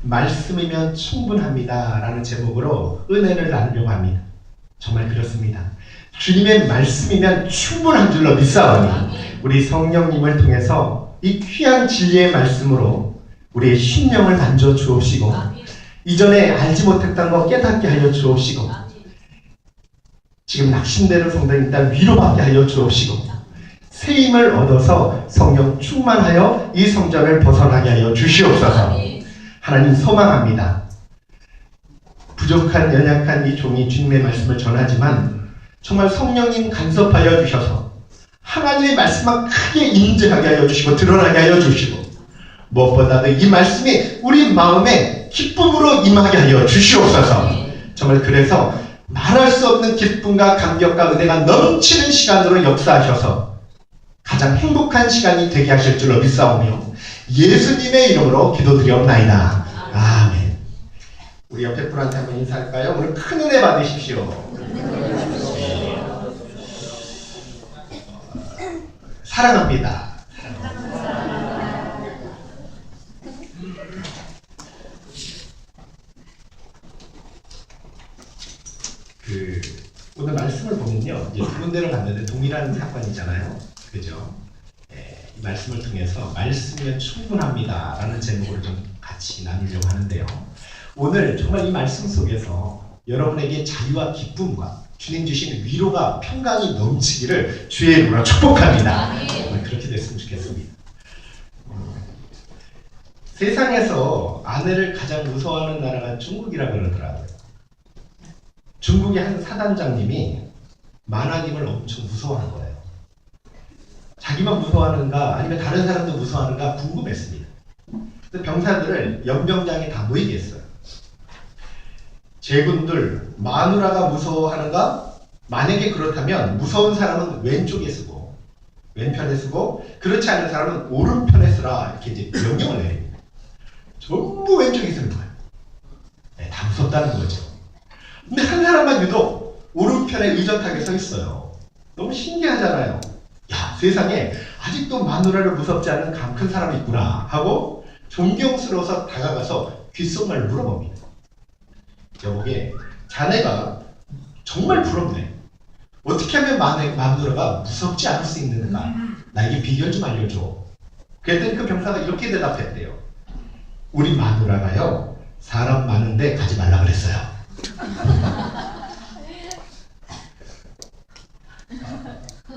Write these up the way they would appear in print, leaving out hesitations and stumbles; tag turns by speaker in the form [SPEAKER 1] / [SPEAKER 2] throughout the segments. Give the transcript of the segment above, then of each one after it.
[SPEAKER 1] 말씀이면 충분합니다 라는 제목으로 은혜를 나누려고 합니다. 정말 그렇습니다. 주님의 말씀이면 충분한 줄로 믿사오니 우리 성령님을 통해서 이 귀한 진리의 말씀으로 우리의 심령을 만져 주옵시고 이전에 알지 못했던 것 깨닫게 하여 주옵시고 지금 낙심되는 성도에 일단 위로받게 하여 주옵시고 새 힘을 얻어서 성령 충만하여 이 성전을 벗어나게 하여 주시옵소서. 하나님 소망합니다. 부족한 연약한 이 종이 주님의 말씀을 전하지만 정말 성령님 간섭하여 주셔서 하나님의 말씀만 크게 인증하게 하여 주시고 드러나게 하여 주시고 무엇보다도 이 말씀이 우리 마음에 기쁨으로 임하게 하여 주시옵소서. 정말 그래서 말할 수 없는 기쁨과 감격과 은혜가 넘치는 시간으로 역사하셔서 가장 행복한 시간이 되게 하실 줄로 믿사오며 예수님의 이름으로 기도드리옵나이다. 아멘. 우리 옆에 분한테 한번 인사할까요? 오늘 큰 은혜 받으십시오. 사랑합니다. 오늘 말씀을 보면요, 이제 두 군데를 갔는데 동일한 사건이잖아요, 그죠? 이 말씀을 통해서 말씀이면 충분합니다 라는 제목으로 좀 같이 나누려고 하는데요. 오늘 정말 이 말씀 속에서 여러분에게 자유와 기쁨과 주님 주신 위로가 평강이 넘치기를 주의 이름으로 축복합니다. 정말 그렇게 됐으면 좋겠습니다. 세상에서 아내를 가장 무서워하는 나라가 중국이라 그러더라고요. 중국의 한 사단장님이 만화님을 엄청 무서워한 거예요. 자기만 무서워하는가 아니면 다른 사람도 무서워하는가 궁금했습니다. 그래서 병사들을 연병장에 다 모이게 했어요. 제군들 마누라가 무서워하는가? 만약에 그렇다면 무서운 사람은 왼쪽에 쓰고 왼편에 쓰고 그렇지 않은 사람은 오른편에 쓰라 이렇게 이제 명령을 내립니다. 전부 왼쪽에 쓰는 거예요. 네, 다 무섭다는 거죠. 근데 한 사람만 유독 오른편에 의젓하게 서 있어요. 너무 신기하잖아요. 야, 세상에 아직도 마누라를 무섭지 않은 강 큰 사람이 있구나 하고 존경스러워서 다가가서 귓속말 물어봅니다. 여보게, 자네가 정말 부럽네. 어떻게 하면 마누라가 무섭지 않을 수 있는가? 나에게 비결 좀 알려줘. 그랬더니 그 병사가 이렇게 대답했대요. 우리 마누라가요, 사람 많은데 가지 말라 그랬어요.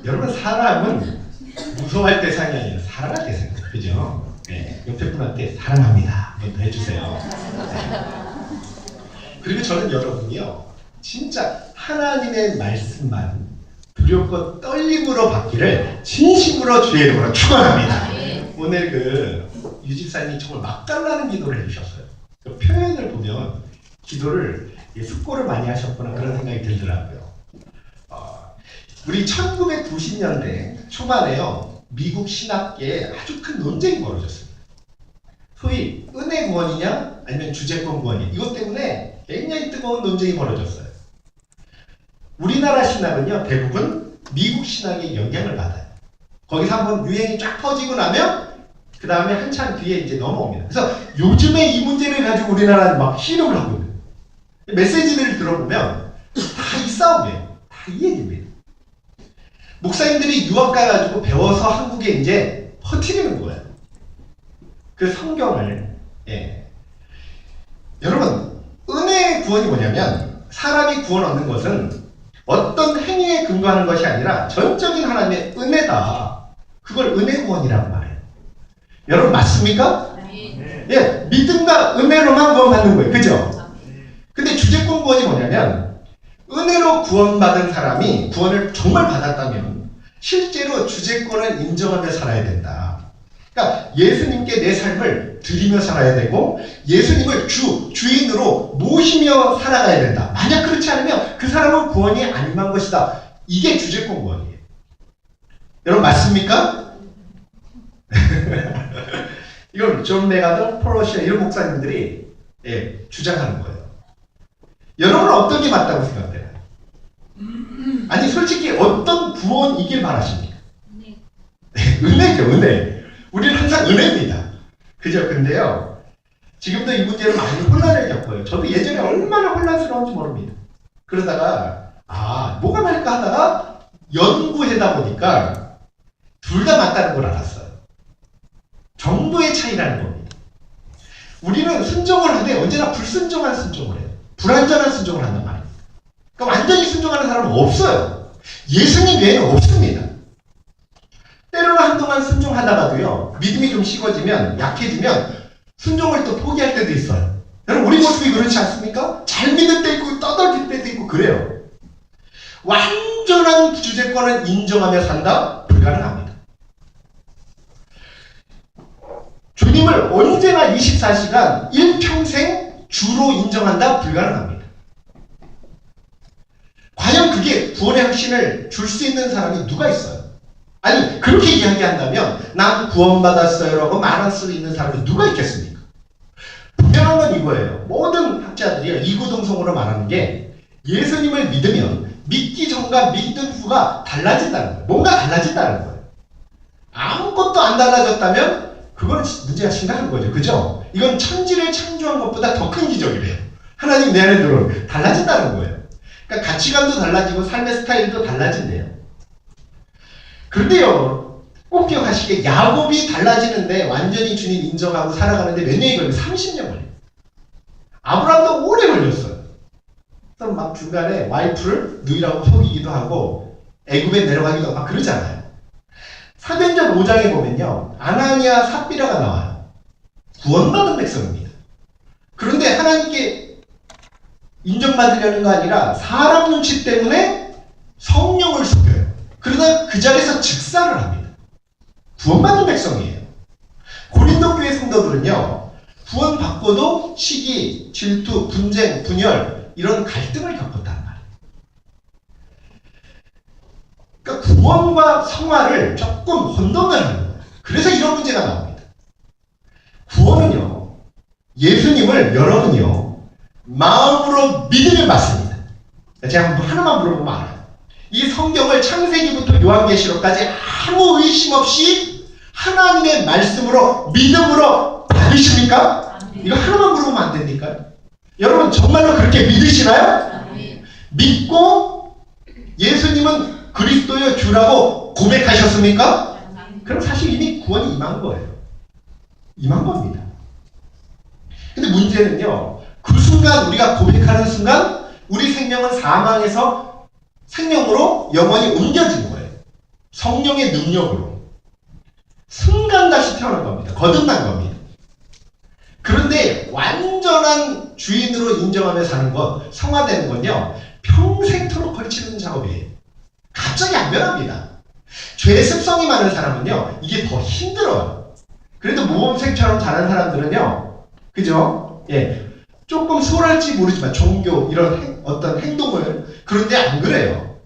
[SPEAKER 1] 여러분, 사람은 무서워할 대상이 아니라 사랑할 대상이에요. 그죠? 네, 옆에 분한테 사랑합니다 한번 더 해주세요. 네. 그리고 저는 여러분이요, 진짜 하나님의 말씀만 두렵고 떨림으로 받기를 진심으로 주의 이름으로 축원합니다. 오늘 그 유집사님이 정말 맛깔나는 기도를 해주셨어요. 그 표현을 보면 기도를 숙고를 많이 하셨구나 그런 생각이 들더라고요. 우리 1990년대 초반에요, 미국 신학계에 아주 큰 논쟁이 벌어졌습니다. 소위 은혜 구원이냐 아니면 주제권 구원이냐, 이것 때문에 굉장히 뜨거운 논쟁이 벌어졌어요. 우리나라 신학은요, 대부분 미국 신학의 영향을 받아요. 거기서 한번 유행이 쫙 퍼지고 나면 그 다음에 한참 뒤에 이제 넘어옵니다. 그래서 요즘에 이 문제를 가지고 우리나라는 막 희롱을 하고 있는, 메시지들을 들어보면 다 이 싸움이에요. 다 이 얘기입니다. 목사님들이 유학 가가지고 배워서 한국에 이제 퍼뜨리는 거예요. 그 성경을. 예. 여러분, 은혜의 구원이 뭐냐면 사람이 구원 얻는 것은 어떤 행위에 근거하는 것이 아니라 전적인 하나님의 은혜다. 그걸 은혜 구원이라고 말해요. 여러분, 맞습니까? 네. 예, 믿음과 은혜로만 구원받는 거예요. 그죠? 근데 주제권 구원이 뭐냐면 은혜로 구원받은 사람이 구원을 정말 받았다면 실제로 주제권을 인정하며 살아야 된다. 그러니까 예수님께 내 삶을 드리며 살아야 되고 예수님을 주인으로 모시며 살아가야 된다. 만약 그렇지 않으면 그 사람은 구원이 안 임한 것이다. 이게 주제권 구원이에요. 여러분, 맞습니까? 이걸 존 메가더, 폴로시아 이런 목사님들이 주장하는 거예요. 여러분은 어떤 게 맞다고 생각해요? 아니, 솔직히 어떤 구원이길 바라십니까? 은혜죠, 은혜. 우리는 항상 은혜입니다. 그죠? 근데요, 지금도 이 문제로 많이 혼란을 겪어요. 저도 예전에 얼마나 혼란스러운지 모릅니다. 그러다가 뭐가 말까 하다가 연구하다 보니까 둘 다 맞다는 걸 알았어요. 정도의 차이라는 겁니다. 우리는 순종을 하되 언제나 불순종한 순종을 해요. 불완전한 순종을 한단 말이에요. 그러니까 완전히 순종하는 사람은 없어요. 예수님 외에는 없습니다. 때로는 한동안 순종하다가도요, 믿음이 좀 식어지면, 약해지면 순종을 또 포기할 때도 있어요. 여러분, 우리 모습이 그렇지 않습니까? 잘 믿을 때 있고 떠돌릴 때도 있고 그래요. 완전한 주제권을 인정하며 산다? 불가능합니다. 주님을 언제나 24시간 일평생 주로 인정한다? 불가능합니다. 과연 그게 구원의 확신을 줄 수 있는 사람이 누가 있어요? 아니, 그렇게 이야기한다면 난 구원받았어요 라고 말할 수 있는 사람이 누가 있겠습니까? 분명한 건 이거예요. 모든 학자들이 이구동성으로 말하는 게 예수님을 믿으면 믿기 전과 믿은 후가 달라진다는 거예요. 뭔가 달라진다는 거예요. 아무것도 안 달라졌다면 그건 문제가 심각한 거죠. 그죠? 이건 천지를 창조한 것보다 더 큰 기적이래요. 하나님 내 안에 들어오면 달라진다는 거예요. 그러니까 가치관도 달라지고 삶의 스타일도 달라진대요. 그런데요, 꼭 기억하시게 야곱이 달라지는데 완전히 주님 인정하고 살아가는데 몇 년이 걸려요? 30년 걸려요. 아브라함도 오래 걸렸어요. 그래서 막 중간에 와이프를 누이라고 속이기도 하고 애굽에 내려가기도 하고 막 그러잖아요. 사도행전 5장에 보면요, 아나니아 삽비라가 나와요. 구원받은 백성입니다. 그런데 하나님께 인정받으려는 거 아니라 사람 눈치 때문에 성령을 속여요. 그러다 그 자리에서 즉사를 합니다. 구원받은 백성이에요. 고린도 교회 성도들은요, 구원받고도 시기, 질투, 분쟁, 분열 이런 갈등을 겪었단 말이에요. 그러니까 구원과 성화를 조금 혼돈을 하는 거예요. 그래서 이런 문제가 나옵니다. 구원은요, 예수님을 여러분이요 마음으로 믿으면 맞습니다. 제가 하나만 물어보면 알아요. 이 성경을 창세기부터 요한계시록까지 아무 의심 없이 하나님의 말씀으로 믿음으로 받으십니까? 이거 하나만 물어보면 안 됩니까? 여러분 정말로 그렇게 믿으시나요? 믿고 예수님은 그리스도의 주라고 고백하셨습니까? 그럼 사실 이미 구원이 임한 거예요. 임한 겁니다. 근데 문제는요, 그 순간 우리가 고백하는 순간 우리 생명은 사망에서 생명으로 영원히 옮겨진 거예요. 성령의 능력으로. 순간 다시 태어난 겁니다. 거듭난 겁니다. 그런데 완전한 주인으로 인정하며 사는 것, 성화되는 건요, 평생토록 걸치는 작업이에요. 갑자기 안 변합니다. 죄 습성이 많은 사람은요, 이게 더 힘들어요. 그래도 모범생처럼 자란 사람들은요, 그죠? 예. 조금 수월할지 모르지만 종교 이런 어떤 행동을, 그런데 안 그래요.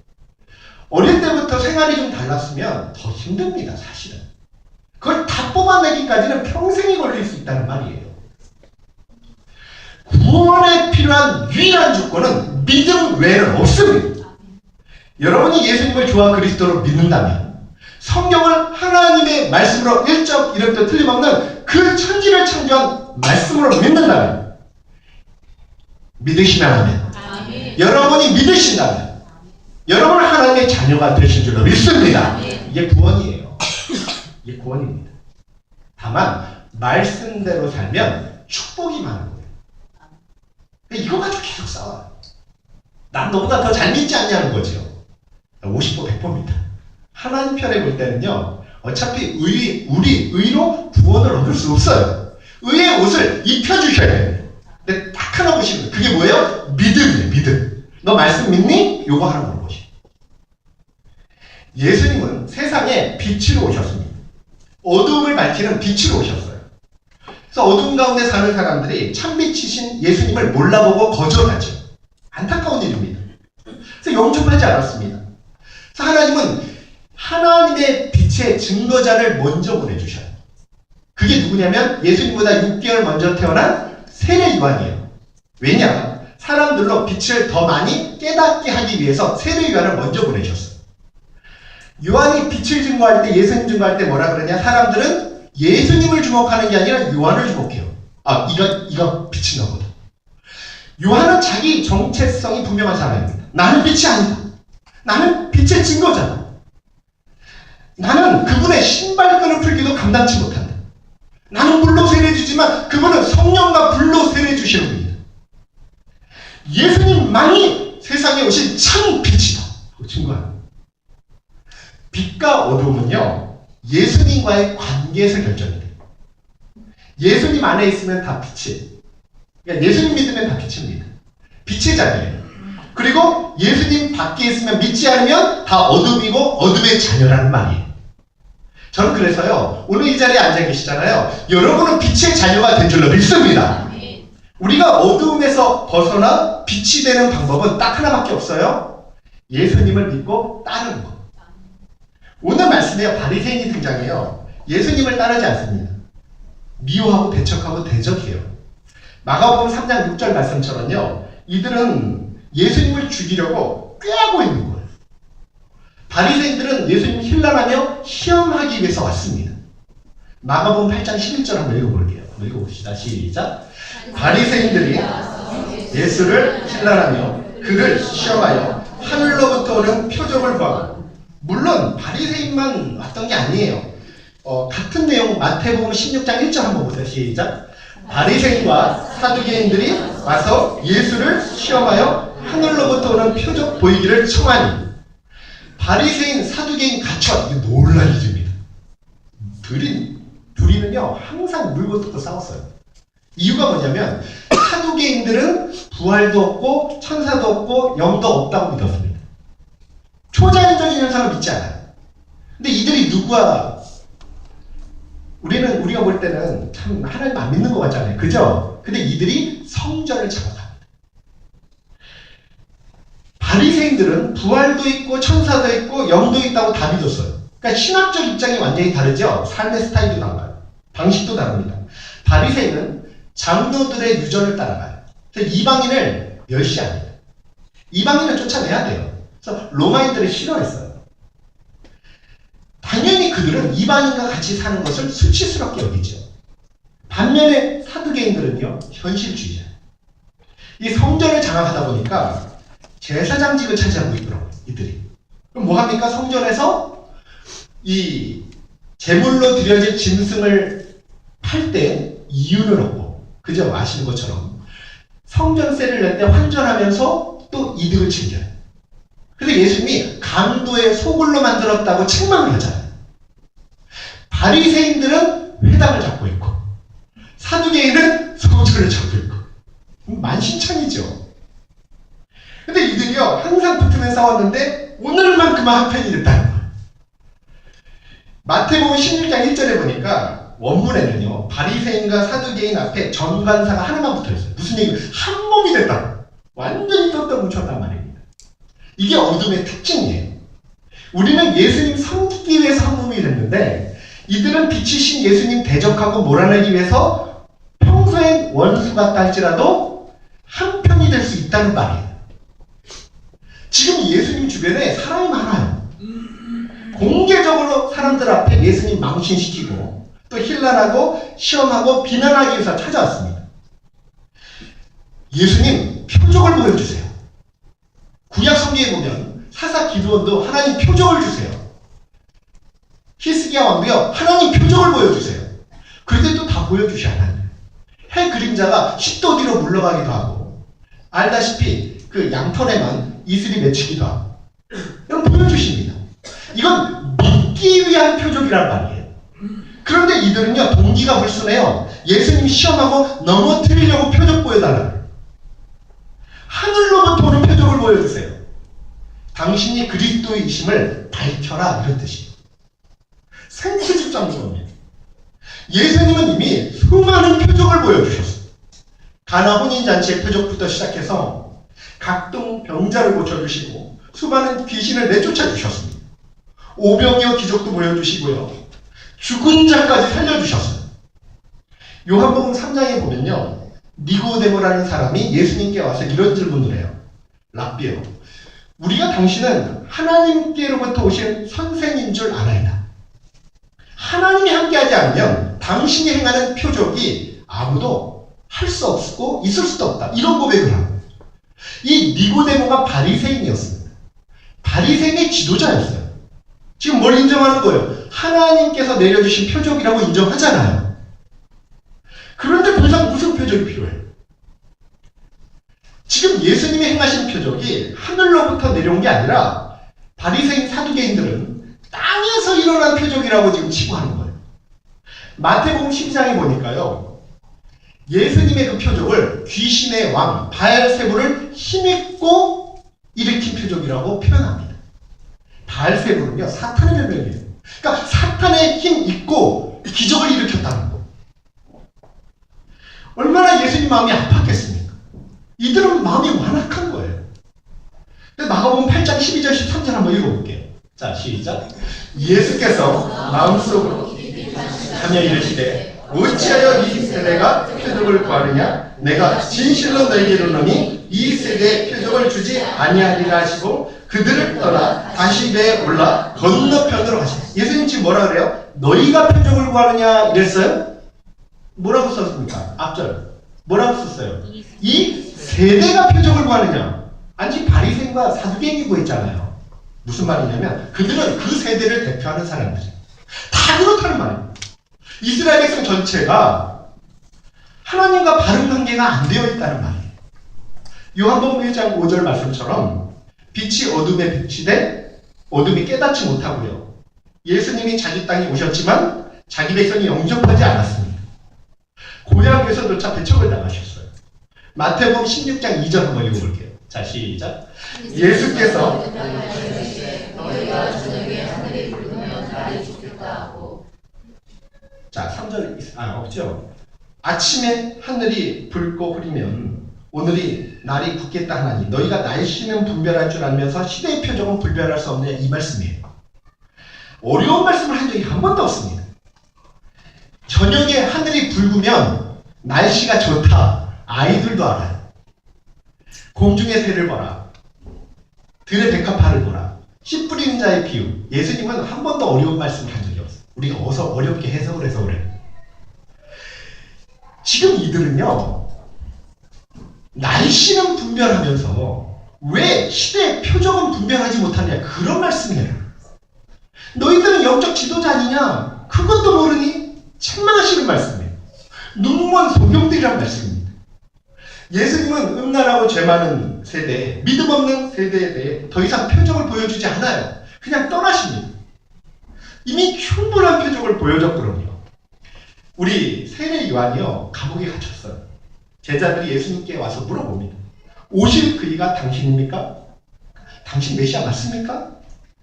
[SPEAKER 1] 어릴 때부터 생활이 좀 달랐으면 더 힘듭니다. 사실은. 그걸 다 뽑아내기까지는 평생이 걸릴 수 있다는 말이에요. 구원에 필요한 유일한 조건은 믿음 외에는 없습니다. 여러분이 예수님을 주와 그리스도로 믿는다면, 성경을 하나님의 말씀으로 1점 1도 틀림없는 그 천지를 창조한 말씀으로 믿는다면, 믿으시면 하면, 여러분이 믿으신다면 여러분은 하나님의 자녀가 되신 줄로 믿습니다. 이게 구원이에요. 이게 구원입니다. 다만 말씀대로 살면 축복이 많은 거예요. 이거 가지고 계속 싸워요. 난 너보다 더 잘 믿지 않냐는 거죠. 50% 100%입니다. 하나님 편에 볼 때는요, 어차피 우리 의로 구원을 얻을 수 없어요. 의의 옷을 입혀주셔야 돼요. 근데 딱 하나 보시면 그게 뭐예요? 믿음이에요. 믿음. 너 말씀 믿니? 요거 하나 물어보시오. 예수님은 세상에 빛으로 오셨습니다. 어둠을 밝히는 빛으로 오셨어요. 그래서 어둠 가운데 사는 사람들이 참빛이신 예수님을 몰라보고 거절하죠. 안타까운 일입니다. 그래서 영접하지 않았습니다. 그래서 하나님은 하나님의 빛의 증거자를 먼저 보내주셔요. 그게 누구냐면 예수님보다 6개월 먼저 태어난 세례 요한이에요. 왜냐? 사람들로 빛을 더 많이 깨닫게 하기 위해서 세례 요한을 먼저 보내셨어요. 요한이 빛을 증거할 때, 예수님 증거할 때 뭐라 그러냐? 사람들은 예수님을 주목하는 게 아니라 요한을 주목해요. 이가 빛이 나거든. 요한은 자기 정체성이 분명한 사람입니다. 나는 빛이 아니다. 나는 빛의 증거잖아. 나는 그분의 신발끈을 풀기도 감당치 못한다. 나는 물로 세례주지만 그분은 성령과 불로 세례주시는 분이다. 예수님만이 세상에 오신 참 빛이다. 증거합니다. 빛과 어두움은요, 예수님과의 관계에서 결정이 돼요. 예수님 안에 있으면 다 빛이에요. 그러니까 예수님 믿으면 다 빛입니다. 빛의 자녀예요. 그리고 예수님 밖에 있으면 믿지 않으면 다 어둠이고 어둠의 자녀라는 말이에요. 저는 그래서요, 오늘 이 자리에 앉아 계시잖아요. 여러분은 빛의 자녀가 된 줄로 믿습니다. 우리가 어두움에서 벗어나 빛이 되는 방법은 딱 하나밖에 없어요. 예수님을 믿고 따르는 것. 오늘 말씀에 바리새인이 등장해요. 예수님을 따르지 않습니다. 미워하고 배척하고 대적해요. 마가복음 3장 6절 말씀처럼요, 이들은 예수님을 죽이려고 꾀하고 있는 거예요. 바리새인들은 예수님을 힐난하며 시험하기 위해서 왔습니다. 마가복음 8장 11절 한번 읽어볼게요. 읽어봅시다. 시작. 바리새인들이 예수를 힐난하며 그를 시험하여 하늘로부터 오는 표적을 구하고, 물론 바리새인만 왔던 게 아니에요. 같은 내용 마태복음 16장 1절 한번 보세요. 시작. 바리새인과 사두개인들이 와서 예수를 시험하여 하늘로부터 오는 표적 보이기를 청하니. 바리새인, 사두개인 가축, 이게 놀랄 일입니다. 둘이는요 항상 물고 뜯고 싸웠어요. 이유가 뭐냐면 사두개인들은 부활도 없고 천사도 없고 영도 없다고 믿었습니다. 초자연적인 현상을 믿지 않아요. 근데 이들이 우리가 볼 때는 참 하나님 안 믿는 것 같잖아요. 그죠? 근데 이들이 성전을 장악합니다. 바리새인들은 부활도 있고 천사도 있고 영도 있다고 다 믿었어요. 그러니까 신학적 입장이 완전히 다르죠. 삶의 스타일도 달라요. 방식도 다릅니다. 바리새인은 장로들의 유전을 따라가요. 그래서 이방인을 멸시합니다. 이방인을 쫓아내야 돼요. 그래서 로마인들을 싫어했어요. 당연히 그들은 이방인과 같이 사는 것을 수치스럽게 여기죠. 반면에 사두개인들은요, 현실주의자예요. 이 성전을 장악하다 보니까 제사장직을 차지하고 있더라고요, 이들이. 그럼 뭐합니까? 성전에서 이 제물로 드려질 짐승을 팔 때 이윤을 얻고, 그죠? 아시는 것처럼 성전세를 낼 때 환전하면서 또 이득을 챙겨요. 그래서 예수님이 강도의 소굴로 만들었다고 책망을 하잖아요. 바리새인들은 회당을 잡고 있고 사두개인은 성전을 잡고 있고 만신창이죠. 근데 이들이요 항상 붙으면 싸웠는데 오늘만큼은 한편이 됐다는 거예요. 마태복음 16장 1절에 보니까 원문에는요 바리새인과 사두개인 앞에 전관사가 하나만 붙어있어요. 무슨 얘기예요? 한 몸이 됐다. 완전히 떴다 뭉쳤단 말입니다. 이게 어둠의 특징이에요. 우리는 예수님 섬기기 위해서 한 몸이 됐는데 이들은 빛이신 예수님 대적하고 몰아내기 위해서 평소엔 원수 같다 할지라도 한편이 될 수 있다는 말이에요. 지금 예수님 주변에 사람이 많아요. 공개적으로 사람들 앞에 예수님 망신시키고 또 힐난하고 시험하고 비난하기 위해서 찾아왔습니다. 예수님 표적을 보여주세요. 구약 성경에 보면 사사 기드온도 하나님 표적을 주세요. 히스기야 왕도요 하나님 표적을 보여주세요. 그런데 또 다 보여주시 않아요. 해 그림자가 10도 뒤로 물러가기도 하고 알다시피 그 양털에만 이슬이 맺히기도 하고 이런 보여주십니다. 이건 믿기 위한 표적이란 말이에요. 그런데 이들은요 동기가 불순해요. 예수님 시험하고 넘어뜨리려고 표적 보여달라고. 하늘로부터 오는 표적을 보여주세요. 당신이 그리스도이심을 밝혀라 이런 뜻이에요. 생채집 잡는 겁니다. 예수님은 이미 수많은 표적을 보여주셨어요. 가나 혼인잔치의 표적부터 시작해서 각종 병자를 고쳐주시고 수많은 귀신을 내쫓아 주셨습니다. 오병이어 기적도 보여주시고요. 죽은 자까지 살려주셨어요. 요한복음 3장에 보면요. 니고데모라는 사람이 예수님께 와서 이런 질문을 해요. 랍비요. 우리가 당신은 하나님께로부터 오신 선생인 줄 아나이다. 하나님이 함께하지 않으면 당신이 행하는 표적이 아무도 할 수 없고 있을 수도 없다. 이런 고백을 하고 이 니고데모가 바리새인이었습니다. 바리새인의 지도자였어요. 지금 뭘 인정하는 거예요? 하나님께서 내려주신 표적이라고 인정하잖아요. 그런데 더 이상 무슨 표적이 필요해요? 지금 예수님이 행하신 표적이 하늘로부터 내려온 게 아니라 바리새인 사두개인들은 땅에서 일어난 표적이라고 지금 치부하는 거예요. 마태복음 12장에 보니까요. 예수님의 그 표적을 귀신의 왕 바알세불을 힘입고 일으킨 표적이라고 표현합니다. 바알세불은요 사탄의 별명이에요. 그러니까 사탄의 힘 입고 기적을 일으켰다는 거. 얼마나 예수님 마음이 아팠겠습니까? 이들은 마음이 완악한 거예요. 마가복음 8장 12절 13절 한번 읽어볼게요. 자 시작. 예수께서 마음속으로 하며 이르시되 어찌하여 이 세대가 표적을 구하느냐? 내가 진실로 너희에게 이르노니 이 세대에 표적을 주지 아니하리라 하시고 그들을 떠나 다시 배에 올라 건너편으로 가시다. 예수님 지금 뭐라 그래요? 너희가 표적을 구하느냐 이랬어요? 뭐라고 썼습니까? 앞절 뭐라고 썼어요? 이 세대가 표적을 구하느냐? 아니 바리새인과 사두개인이 구했잖아요. 무슨 말이냐면 그들은 그 세대를 대표하는 사람들이에요. 다 그렇다는 말이에요. 이스라엘 백성 전체가 하나님과 바른 관계가 안 되어 있다는 말이에요. 요한복음 1장 5절 말씀처럼 빛이 어둠에 비치되 어둠이 깨닫지 못하고요. 예수님이 자기 땅에 오셨지만 자기 백성이 영접하지 않았습니다. 고향에서조차 배척을 당하셨어요. 마태복음 16장 2절 한번 읽어볼게요. 자 시작. 예수께서 너희가 저녁에 하늘이 붉으면 날이 죽겠다 하고 자 3절 없죠. 아침에 하늘이 붉고 흐리면 오늘이 날이 굳겠다 하나니 너희가 날씨는 분별할 줄 알면서 시대의 표적은 분별할 수 없느냐 이 말씀이에요. 어려운 말씀을 한 적이 한 번도 없습니다. 저녁에 하늘이 붉으면 날씨가 좋다. 아이들도 알아요. 공중의 새를 보라. 들의 백합화를 보라. 씨 뿌리는 자의 비유. 예수님은 한 번도 어려운 말씀을 한 적이 없어요. 우리가 어서 어렵게 해석을 해서 그래요. 지금 이들은요. 날씨는 분별하면서 왜 시대의 표적은 분별하지 못하냐 그런 말씀이에요. 너희들은 영적 지도자 아니냐? 그것도 모르니? 책망하시는 말씀이에요. 눈먼 소경들이란 말씀입니다. 예수님은 음란하고 죄 많은 세대, 믿음 없는 세대에 대해 더 이상 표적을 보여주지 않아요. 그냥 떠나십니다. 이미 충분한 표적을 보여줬거든요. 우리 세례 요한이요 감옥에 갇혔어요. 제자들이 예수님께 와서 물어봅니다. 오실 그이가 당신입니까? 당신 메시아 맞습니까?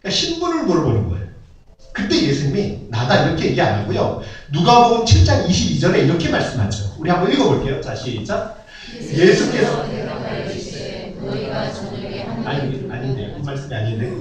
[SPEAKER 1] 그러니까 신분을 물어보는 거예요. 그때 예수님이 나다 이렇게 얘기 안 하고요. 누가복음 7장 22절에 이렇게 말씀하죠. 우리 한번 읽어볼게요. 자 시작. 예수께서 아닌데 그 말씀이 아닌데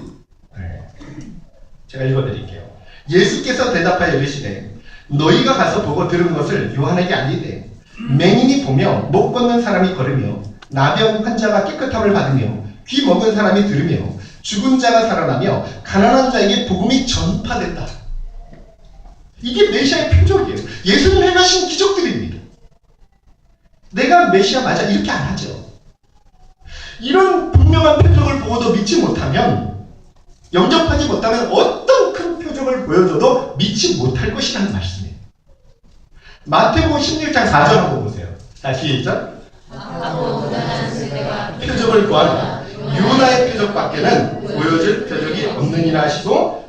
[SPEAKER 1] 제가 읽어드릴게요. 예수께서 대답하여 이르시되 너희가 가서 보고 들은 것을 요한에게 알리되 맹인이 보며 못 걷는 사람이 걸으며 나병 환자가 깨끗함을 받으며 귀 먹은 사람이 들으며 죽은 자가 살아나며 가난한 자에게 복음이 전파됐다. 이게 메시아의 표적이에요. 예수님 행하신 기적들입니다. 내가 메시아 맞아 이렇게 안 하죠. 이런 분명한 표적을 보고도 믿지 못하면 영접하지 못하면 어떤 큰 표적을 보여줘도 믿지 못할 것이라는 말씀이에요. 마태복음 16장 4절 한번 보세요. 다시 시작. 표적을 구하는 요나의 표적밖에는 보여줄 표적이 없느니라 하시고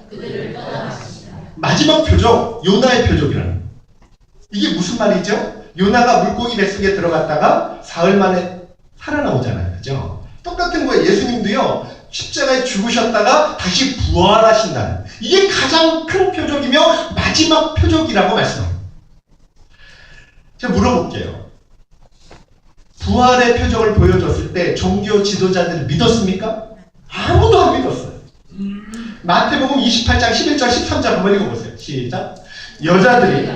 [SPEAKER 1] 마지막 표적 요나의 표적이라는 이게 무슨 말이죠? 요나가 물고기 뱃속에 들어갔다가 사흘 만에 살아나오잖아요. 그죠? 똑같은 거예요. 예수님도요 십자가에 죽으셨다가 다시 부활하신다는 이게 가장 큰 표적이며 마지막 표적이라고 말씀합니다. 제가 물어볼게요. 부활의 표적을 보여줬을 때 종교 지도자들이 믿었습니까? 아무도 안 믿었어요. 마태복음 28장 11절 13절 한번 읽어보세요. 시작. 여자들이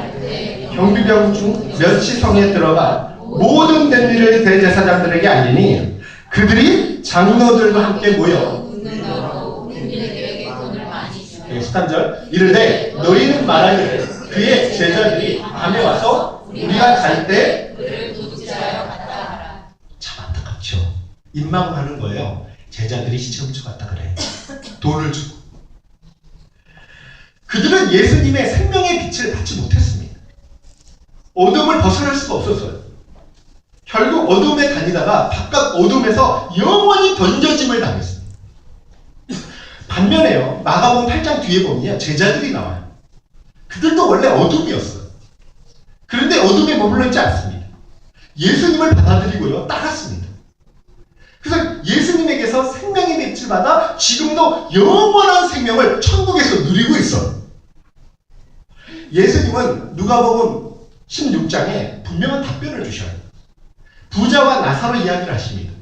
[SPEAKER 1] 경비병 중 몇이 성에 들어가 모든 된 일을 대제사장들에게 알리니 그들이 장로들과 함께 모여 13절 이르되 너희는 말하기를 그의 제자들이 밤에 와서 우리가 갈 때 입막음 하는 거예요. 제자들이 시체 훔쳐갔다 그래. 돈을 주고. 그들은 예수님의 생명의 빛을 받지 못했습니다. 어둠을 벗어날 수가 없었어요. 결국 어둠에 다니다가 바깥 어둠에서 영원히 던져짐을 당했습니다. 반면에요, 마가복음 8장 뒤에 보면요, 제자들이 나와요. 그들도 원래 어둠이었어요. 그런데 어둠에 머물러 있지 않습니다. 예수님을 받아들이고요, 따랐습니다. 그래서 예수님에게서 생명의 빛을 받아 지금도 영원한 생명을 천국에서 누리고 있어요. 예수님은 누가복음 16장에 분명한 답변을 주셔요. 부자와 나사로 이야기를 하십니다.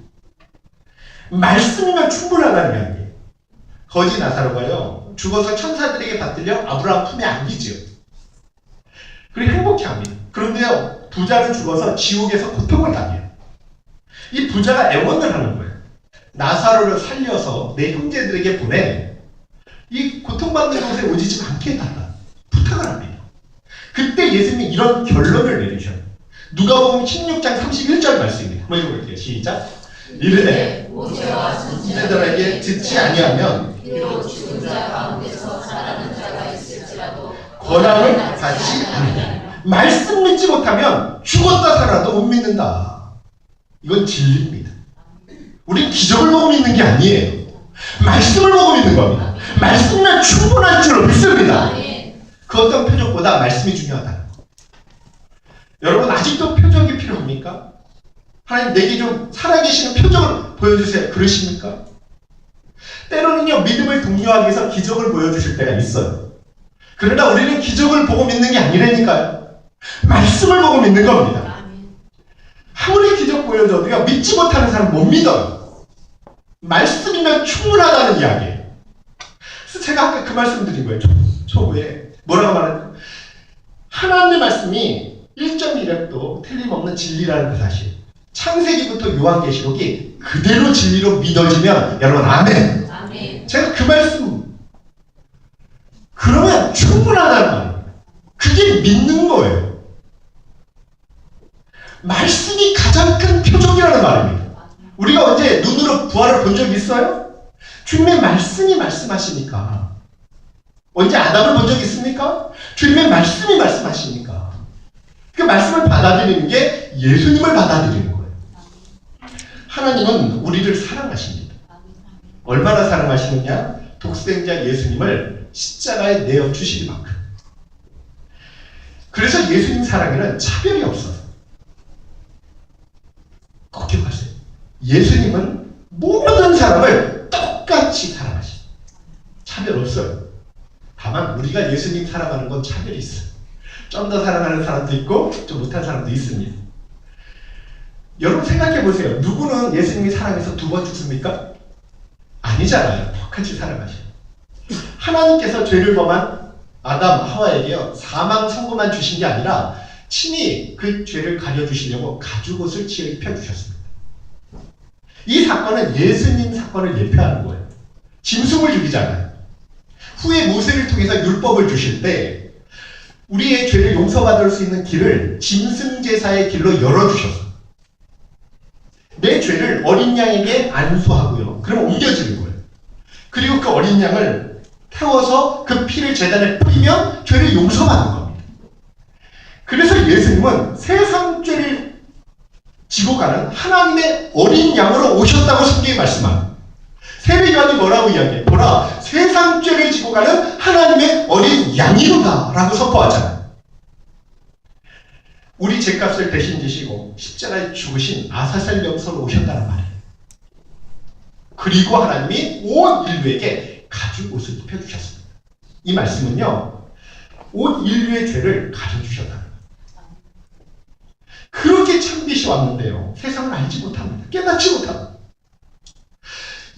[SPEAKER 1] 말씀이면 충분하다는 이야기예요. 거지 나사로가요, 죽어서 천사들에게 받들려 아브라함 품에 안기지요. 그리고 행복해합니다. 그런데요, 부자는 죽어서 지옥에서 고통을 당해요. 이 부자가 애원을 하는 거예요. 나사로를 살려서 내 형제들에게 보내 이 고통받는 곳에 오지 않게 해달라 부탁을 합니다. 그때 예수님이 이런 결론을 내리셔요. 누가복음 16장 31절 말씀입니다. 한번 읽어볼게요. 시작. 이르되 모세와 선지자들에게 듣지 아니하면
[SPEAKER 2] 비록 죽은 자 가운데서 살아나는 자가 있을지라도
[SPEAKER 1] 권함을 받지 않는다. 말씀 믿지 못하면 죽었다 살아도 못 믿는다. 이건 진리입니다. 우린 기적을 보고 믿는 게 아니에요. 말씀을 보고 믿는 겁니다. 말씀이면 충분할 줄 믿습니다. 그 어떤 표적보다 말씀이 중요하다. 여러분, 아직도 표적이 필요합니까? 하나님, 내게 좀 살아계시는 표적을 보여주세요. 그러십니까? 때로는요, 믿음을 독려하기 위해서 기적을 보여주실 때가 있어요. 그러나 우리는 기적을 보고 믿는 게 아니라니까요. 말씀을 보고 믿는 겁니다. 아무리 기적 보여줘도요, 믿지 못하는 사람 못 믿어요. 말씀이면 충분하다는 이야기예요. 그래서 제가 아까 그 말씀 드린 거예요. 초부에 뭐라고 말했나요? 하나님의 말씀이 1.1획도 틀림없는 진리라는 그 사실. 창세기부터 요한계시록이 그대로 진리로 믿어지면 여러분 아멘.
[SPEAKER 2] 아멘.
[SPEAKER 1] 제가 그 말씀 그러면 충분하다는 말이에요. 그게 믿는 거예요. 말씀이 가장 큰 표적이라는 말입니다. 우리가 언제 눈으로 부활을 본 적 있어요? 주님의 말씀이 말씀하시니까. 언제 아담을 본 적 있습니까? 주님의 말씀이 말씀하시니까. 그 말씀을 받아들이는 게 예수님을 받아들이는 거예요. 하나님은 우리를 사랑하십니다. 얼마나 사랑하시느냐? 독생자 예수님을 십자가에 내어 주시기만큼. 그래서 예수님 사랑에는 차별이 없어요. 꼭 기억하세요. 예수님은 모든 사람을 똑같이 사랑하십니다. 차별 없어요. 다만 우리가 예수님 사랑하는 건 차별이 있어요. 좀 더 사랑하는 사람도 있고 좀 못한 사람도 있습니다. 여러분 생각해 보세요. 누구는 예수님이 사랑해서 두 번 죽습니까? 아니잖아요. 똑같이 사랑하셔요. 하나님께서 죄를 범한 아담, 하와에게요, 사망 선고만 주신 게 아니라 친히 그 죄를 가려주시려고 가죽옷을 입혀주셨습니다. 이 사건은 예수님 사건을 예표하는 거예요. 짐승을 죽이잖아요. 후에 모세를 통해서 율법을 주실 때 우리의 죄를 용서받을 수 있는 길을 짐승 제사의 길로 열어주셨어요. 내 죄를 어린 양에게 안수하고요. 그럼 옮겨지는 거예요. 그리고 그 어린 양을 태워서 그 피를 제단에 뿌리면 죄를 용서받는 겁니다. 그래서 예수님은 세상 죄를 지고 가는 하나님의 어린 양으로 오셨다고 성경이 말씀합니다. 세례요한이 뭐라고 이야기해요? 보라, 세상 죄를 지고 가는 하나님의 어린 양이로다 라고 선포하잖아요. 우리 죄값을 대신 지시고 십자가에 죽으신 아사셀 명소로 오셨다는 말이에요. 그리고 하나님이 온 인류에게 가죽 옷을 입혀주셨습니다. 이 말씀은요, 온 인류의 죄를 가져주셨다는 거예요. 그렇게 참빛이 왔는데요, 세상을 알지 못합니다. 깨닫지 못합니다.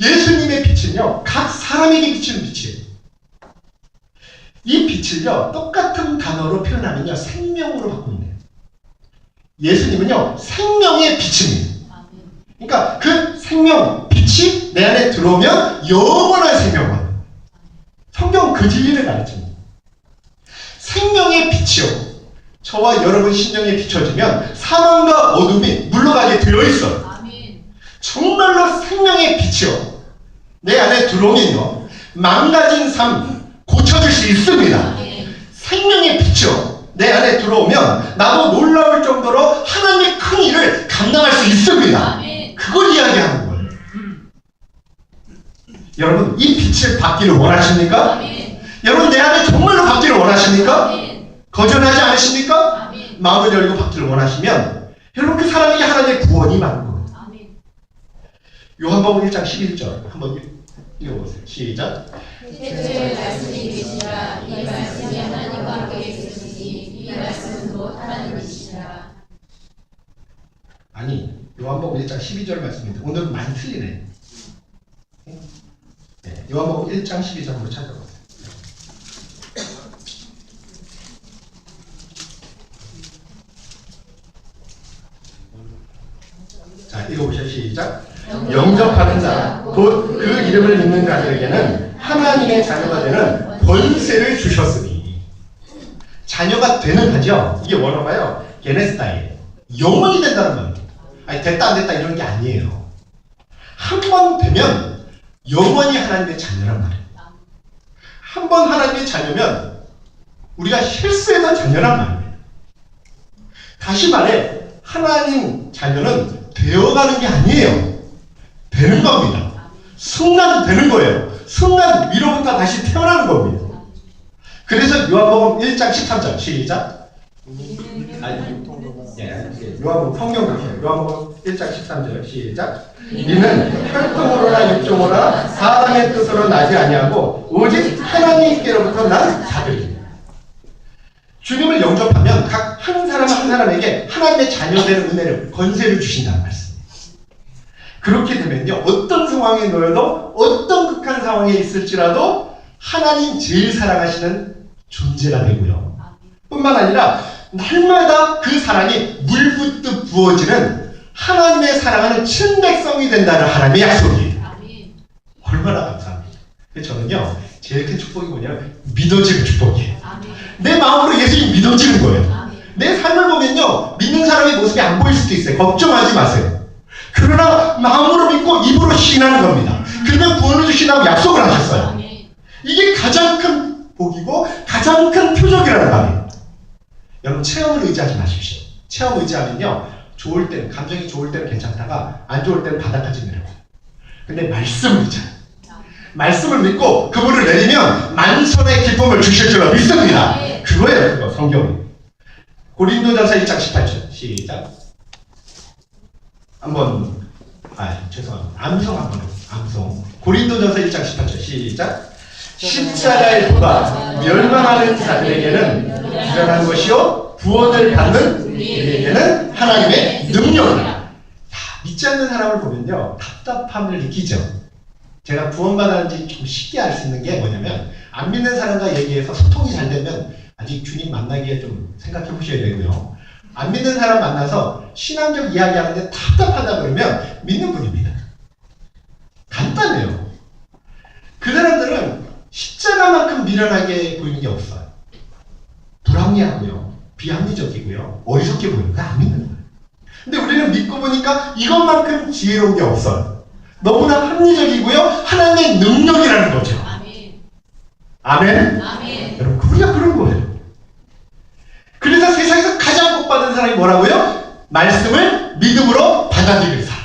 [SPEAKER 1] 예수님의 빛은요, 각 사람에게 비치는 빛이에요. 이 빛을요, 똑같은 단어로 표현하면요, 생명으로 바꿉니다. 예수님은요, 생명의 빛입니다. 그러니까 그 생명, 빛이 내 안에 들어오면 영원한 생명을 얻는. 성경은 그 진리를 가르칩니다. 생명의 빛이요, 저와 여러분 심령에 비춰지면 사망과 어둠이 물러가게 되어 있어요. 정말로 생명의 빛이요. 내 안에 들어오면요. 망가진 삶 고쳐질 수 있습니다. 생명의 빛이요. 내 안에 들어오면 나도 놀라울 정도로 하나님의 큰 일을 감당할 수 있습니다. 그걸 이야기하는 거예요. 여러분, 이 빛을 받기를 원하십니까? 여러분, 내 안에 정말로 받기를 원하십니까? 거절하지 않으십니까? 마음을 열고 받기를 원하시면 여러분, 그 사람에게 하나님의 구원이 많은 거예요. 요한복음 1장 11절 한번 읽어보세요. 시작.
[SPEAKER 2] 태초에 말씀이 계시라. 이 말씀이 하나님과 함께 계시니 이 말씀은 곧 하나님이시라.
[SPEAKER 1] 아니, 요한복음 1장 12절 말씀인데 오늘은 많이 틀리네. 네, 요한복음 1장 12절 한번 찾아보세요. 자, 읽어보세요. 시작. 영접하는 자, 곧 그 이름을 믿는 자들에게는 하나님의 자녀가 되는 권세를 주셨으니. 자녀가 되는 하죠. 이게 원어가요. 게네스다예요. 영원히 된다는 말이에요. 아니, 됐다 안 됐다 이런 게 아니에요. 한 번 되면 영원히 하나님의 자녀란 말이에요. 한 번 하나님의 자녀면 우리가 실수해도 자녀란 말이에요. 다시 말해, 하나님 자녀는 되어가는 게 아니에요. 되는 겁니다. 순간 되는 거예요. 순간 위로부터 다시 태어나는 겁니다. 그래서 요한복음 1장 13절 시작. 요한복음 성경 보세요. 요한복음 1장 13절 시작. 이는 혈통으로나 육종으로나 사람의 뜻으로 나지 아니하고 오직 하나님께로부터 난 자들입니다. 주님을 영접하면 각 한 사람 한 사람에게 하나님의 자녀되는 은혜를, 권세를 주신다는 말씀입니다. 그렇게 되면요, 어떤 상황에 놓여도 어떤 극한 상황에 있을지라도 하나님 제일 사랑하시는 존재가 되고요. 뿐만 아니라 날마다 그 사랑이 물 붓듯 부어지는 하나님의 사랑하는 친백성이 된다는 하나님의 약속이에요. 얼마나 감사합니다. 저는요, 제일 큰 축복이 뭐냐면 믿어지는 축복이에요. 내 마음으로 예수님 믿어지는 거예요. 내 삶을 보면요, 믿는 사람의 모습이 안 보일 수도 있어요. 걱정하지 마세요. 그러나 마음으로 믿고 입으로 시인하는 겁니다. 그러면 구원을 주신다고 약속을 하셨어요. 이게 가장 큰 복이고 가장 큰 표적이라는 말이에요. 여러분, 체험을 의지하지 마십시오. 체험 의지하면요, 좋을 때는, 감정이 좋을 때는 괜찮다가 안 좋을 때는 바닥까지 내려가요. 근데 말씀을 의지해요. 말씀을 믿고 그분을 내리면 만선의 기쁨을 주실 줄로 믿습니다. 그거예요, 그거 성경이. 고린도전서 1장 18절 시작. 한번 죄송합니다. 암송 한번 해요. 암송. 고린도전서 1장 18절 시작. 십자가의 도가 멸망하는 자들에게는 불안한 것이요 구원을 받는 우리에게는 하나님의 능력이다. 믿지 않는 사람을 보면요, 답답함을 느끼죠. 제가 구원받았는지 좀 쉽게 알 수 있는 게 뭐냐면, 안 믿는 사람과 얘기해서 소통이 잘 되면 아직 주님 만나기에 좀 생각해 보셔야 되고요. 안 믿는 사람 만나서 신앙적 이야기하는데 답답하다 그러면 믿는 분입니다. 간단해요. 그 사람들은 십자가만큼 미련하게 보이는 게 없어요. 불합리하고요, 비합리적이고요, 어리석게 보여요. 그거 안 믿는 거예요. 근데 우리는 믿고 보니까 이것만큼 지혜로운 게 없어요. 너무나 합리적이고요, 하나님의 능력이라는 거죠. 아멘. 아멘. 여러분, 우리가 그런 거예요. 그래서 세상에서 가장 복받은 사람이 뭐라고요? 말씀을 믿음으로 받아들이는 사람.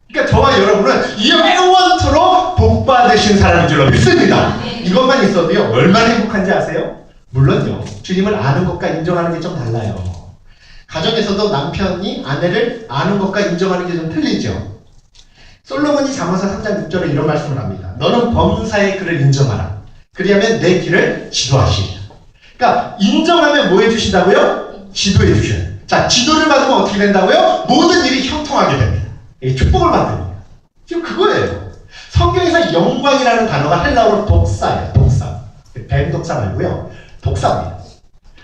[SPEAKER 1] 그러니까 저와 여러분은 영원토록 복받으신 사람인 줄로 믿습니다. 이것만 있어도요, 얼마나 행복한지 아세요? 물론요, 주님을 아는 것과 인정하는 게 좀 달라요. 가정에서도 남편이 아내를 아는 것과 인정하는 게 좀 틀리죠. 솔로몬이 잠언서 3장 6절에 이런 말씀을 합니다. 너는 범사의 그를 인정하라. 그리하면 내 길을 지도하시리라. 그러니까 인정하면 뭐 해주신다고요? 지도해 주셔요. 자, 지도를 받으면 어떻게 된다고요? 모든 일이 형통하게 됩니다. 이게 축복을 받습니다. 지금 그거예요. 성경에서 영광이라는 단어가 헬라어로 독사예요. 독사. 뱀독사 말고요, 독사입니다.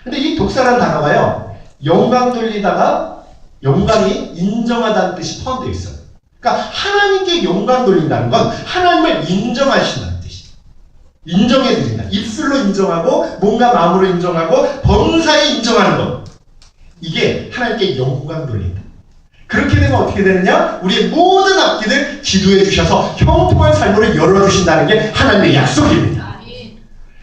[SPEAKER 1] 근데 이 독사라는 단어가요, 영광 돌리다가 영광이 인정하다는 뜻이 포함되어 있어요. 그러니까 하나님께 영광 돌린다는 건 하나님을 인정하신다는 뜻이에요. 인정해 드린다. 입술로 인정하고 뭔가 마음으로 인정하고 범사에 인정하는 것. 이게 하나님께 영광 돌린다. 그렇게 돼서 인생은 어떻게 되느냐? 우리의 모든 앞길을 기도해 주셔서 형통한 삶으로 열어주신다는 게 하나님의 약속입니다.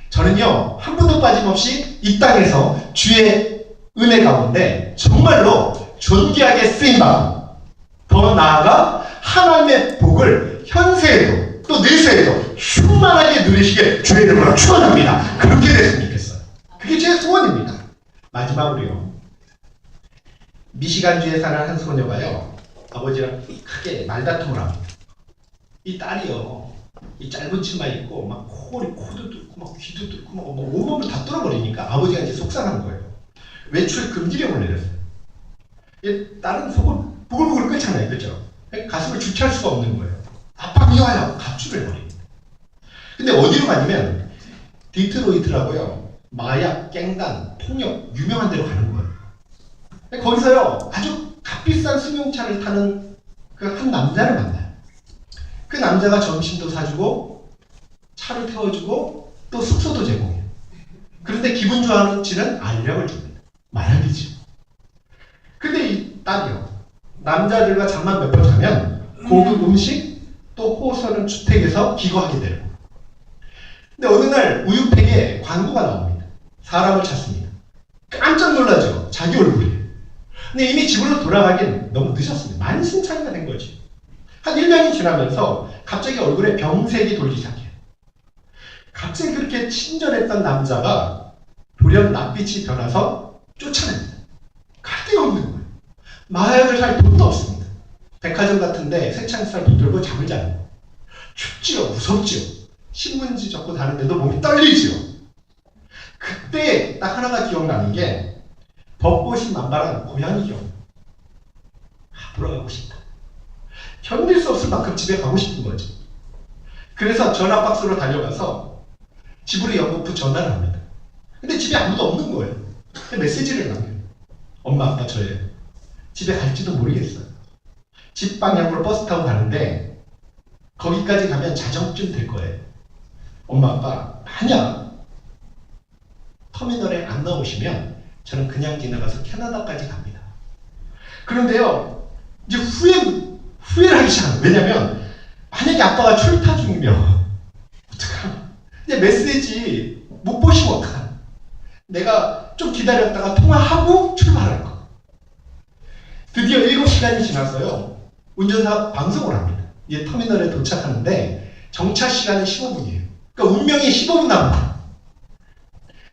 [SPEAKER 1] 저는요, 한 분도 빠짐없이 이 땅에서 주의 은혜 가운데 정말로 존귀하게 쓰임받고, 더 나아가 하나님의 복을 현세에도 또 내세에도 충만하게 누리시길 주의 이름으로 축원합니다. 그렇게 됐으면 좋겠어요. 그게 제 소원입니다. 마지막으로요, 미시간주에 사는 한 소녀가요, 아버지랑 크게 말다툼을 합니다. 이 딸이요, 이 짧은 치마 입고 막 코도 뚫고 막 귀도 뚫고 막 온몸을 다 뚫어버리니까 아버지가 이제 속상한 거예요. 외출 금지령을 내렸어요. 이 딸은 속을 부글부글 끓잖아요, 그렇죠? 가슴을 주체할 수가 없는 거예요. 아빠 미워요. 갑주를 해버립니다. 근데 어디로 가냐면 디트로이트라고요, 마약, 갱단, 폭력 유명한 데로 가는 거예요. 거기서요, 아주 값비싼 승용차를 타는 그 한 남자를 만나요. 그 남자가 점심도 사주고 차를 태워주고 또 숙소도 제공해요. 그런데 기분 좋아하는지는 알약을 줍니다. 마약이죠. 근데 이 딸이요, 남자들과 잠만 몇 번 자면 고급 음식 또 호소는 주택에서 기거하게 되고, 근데 어느 날 우유팩에 광고가 나옵니다. 사람을 찾습니다. 깜짝 놀라죠. 자기 얼굴이에요. 근데 이미 집으로 돌아가긴 너무 늦었습니다. 만신창이가 된 거지. 한 1년이 지나면서 갑자기 얼굴에 병색이 돌기 시작해요. 갑자기 그렇게 친절했던 남자가 돌연 낯빛이 변해서 쫓아냅니다. 갈 데가 없는 거예요. 마약을 살 돈도 없습니다. 백화점 같은데 새창살 붙들고 잠을 자는 거예요. 춥지요. 무섭지요. 신문지 접고 다는데도 몸이 떨리지요. 그때 딱 하나가 기억나는 게 벚꽃이 만발한 고향이 기억나요. 돌아가고 싶다. 견딜 수 없을 만큼 집에 가고 싶은 거죠. 그래서 전화박스로 달려가서 집으로 연거푸 전화를 합니다. 근데 집에 아무도 없는 거예요. 메시지를 남겨요. 엄마 아빠 저예요. 집에 갈지도 모르겠어요. 집 방향으로 버스 타고 가는데 거기까지 가면 자정쯤 될 거예요. 엄마 아빠 만약 터미널에 안 나오시면 저는 그냥 지나가서 캐나다까지 갑니다. 그런데요, 이제 후회를 하기 시작합니다. 왜냐면 만약에 아빠가 출타 중이면 어떡하나, 이제 메시지 못 보시면 어떡하나, 내가 좀 기다렸다가 통화하고 출발할 거. 드디어 7시간이 지났어요. 운전사 방송을 합니다. 이제 터미널에 도착하는데 정차 시간은 15분이에요. 그러니까 운명이 15분 남았다.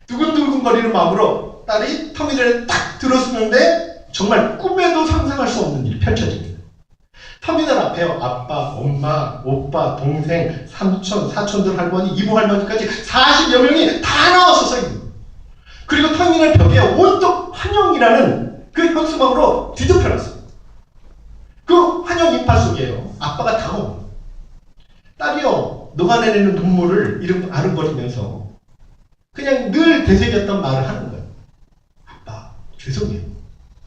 [SPEAKER 1] 두근두근거리는 마음으로 딸이 터미널에 딱 들어서는데 정말 꿈에도 상상할 수 없는 일이 펼쳐집니다. 터미널 앞에 아빠, 엄마, 오빠, 동생, 삼촌, 사촌들 할머니, 이모 할머니까지 40여 명이 다 나와서 서 있는 거예요. 그리고 터미널 벽에 온통 환영이라는 그 현수막으로 뒤덮여놨어요. 그 환영 인파 속에요, 아빠가 다가옵니다. 딸이요, 녹아내리는 눈물을 아른거리면서 그냥 늘 되새겼던 말을 하는 거예요. 아빠, 죄송해요.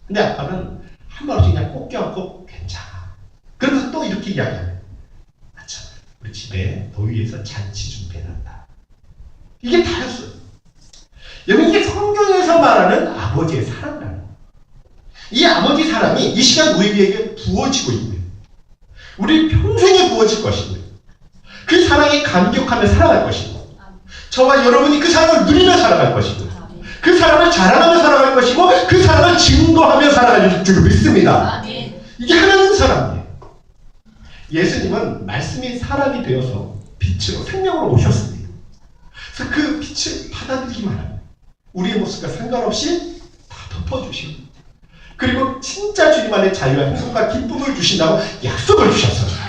[SPEAKER 1] 근데 아빠는 한 말 없이 그냥 꼭 껴안고 괜찮아. 그러면서 또 이렇게 이야기합니다. 아참, 우리 집에 너 위해서 잔치 준비해놨다. 이게 다였어요. 여러분, 이게 성경에서 말하는 아버지의 사랑이라는 거예요. 이 아버지 사랑이 이 시간 우리에게 부어지고 있고요. 우리 평생에 부어질 것이고요. 그 사랑에 감격하며 살아갈 것이고, 저와 여러분이 그 사랑을 누리며 살아갈 것이고, 그 사랑을 자랑하며 살아갈 것이고, 그 사랑을 증거하며 살아갈 줄 믿습니다. 이게 하나님 사랑이에요. 예수님은 말씀이 사람이 되어서 빛으로 생명으로 오셨습니다. 그래서 그 빛을 받아들이기만 합니다. 우리의 모습과 상관없이 다 덮어주시고, 그리고 진짜 주님 안에 자유와 행복과 기쁨을 주신다고 약속을 주셨어요.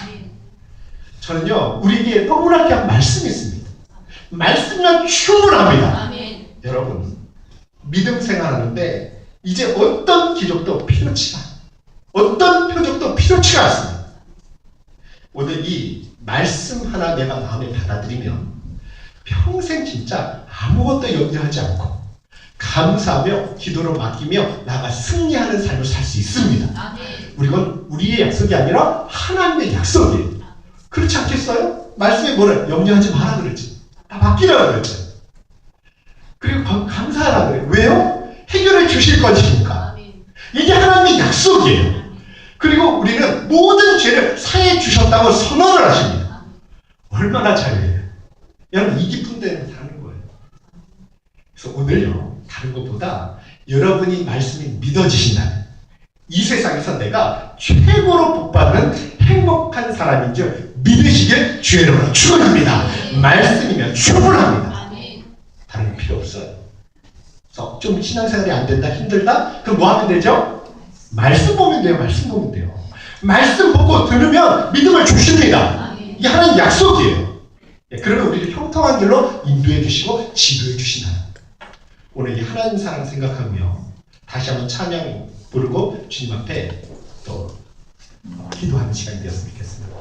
[SPEAKER 1] 저는요, 우리에게 너무나 귀한 말씀이 있습니다. 말씀이면 충분합니다. 아멘. 여러분, 믿음 생활하는데 이제 어떤 기적도 필요치가, 어떤 표적도 필요치가 않습니다. 오늘 이 말씀 하나 내가 마음에 받아들이면 평생 진짜 아무것도 염려하지 않고 감사하며 기도로 맡기며 나가 승리하는 삶을 살 수 있습니다. 아멘. 이건 우리의 약속이 아니라 하나님의 약속이에요. 그렇지 않겠어요? 말씀에 뭐래? 염려하지 마라 그러지. 다 맡기라고 그랬죠. 그리고 감사하라 그래요. 왜요? 해결해 주실 것이니까. 이게 하나님의 약속이에요. 그리고 우리는 모든 죄를 사해 주셨다고 선언을 하십니다. 얼마나 잘해요. 여러분 이 깊은 데는 다른 거예요. 그래서 오늘요 다른 것보다 여러분이 말씀이 믿어지신다면 이 세상에서 내가 최고로 복받는 행복한 사람인 줄 믿으시길 주의 이름으로 축원합니다. 말씀이면 충분합니다.
[SPEAKER 2] 아멘.
[SPEAKER 1] 다른 거 필요 없어요. 그래서 좀 신앙생활이 안 된다, 힘들다? 그럼 뭐 하면 되죠? 말씀 보면 돼요. 말씀 보면 돼요. 말씀 보고 들으면 믿음을 주십니다.
[SPEAKER 2] 아멘.
[SPEAKER 1] 이게 하나님 약속이에요. 그러면 우리를 형통한 길로 인도해 주시고 지도해 주신다. 오늘 이 하나님 사랑 생각하고요. 다시 한번 찬양 부르고 주님 앞에 또 기도하는 시간이 되었으면 좋겠습니다.